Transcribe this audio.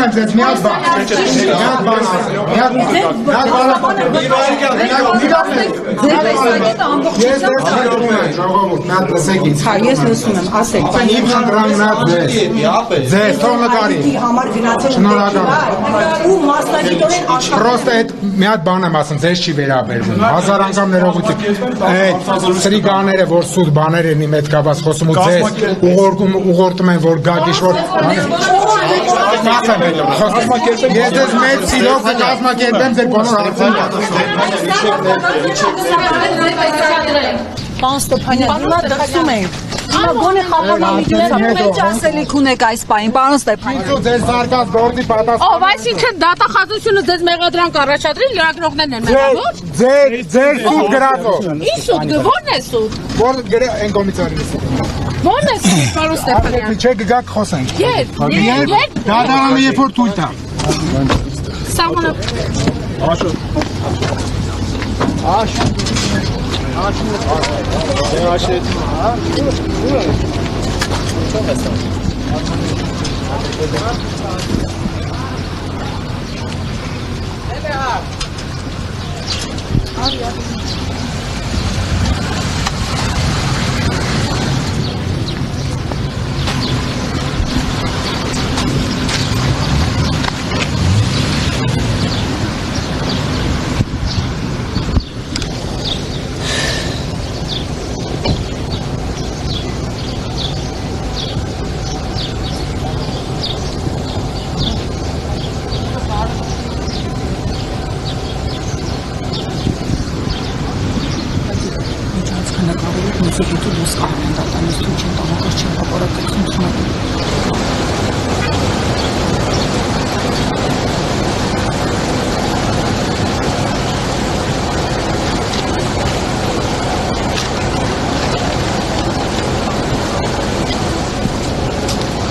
եմ ձեզ մի հատ բան։ Ես լսում եմ, ասեք։ Իմ խնդրան նա ձեզ թող նկարի։ Շնորհակալ ու մասնագիտորեն Պրոստը այդ մի հատ բան եմ ասում, ձեզ չի վերաբերվում։ Հազար անգամ ներողություն։ Այդ սրիգաները, որ սուտ բաներ են իմ հետ կապված խոսում ու ձեզ ուղղորդում են, որ գաք ինչ-որ ես ձեզ մեծ սիրով կկազմակերպեմ ձեր բոլոր հարցերը։ Պարոն Ստեփանյան, հիմա դրսում ենք։ Հիմա գոնե խափանալիքներով ինչ ասելիք ունեք այս պահին, պարոն Ստեփանյան։ Ինձ ձեր զարգած գործի պատասխան։ Ով այսինքն դատախազությունը ձեզ մեղադրանք առաջադրել լրագրողներն են մեղավոր։ Ձեր սուտ գրածով։ Ինչ սուտ, ո՞րն է սուտ։ Որ այն կոմիսարին։ Ո՞րն է սուտ, պարոն Ստեփանյան։ Չէ գաք խոսենք։ Երբ Դատարանը երբ որ թույլ տա։ Սահմանը Աշ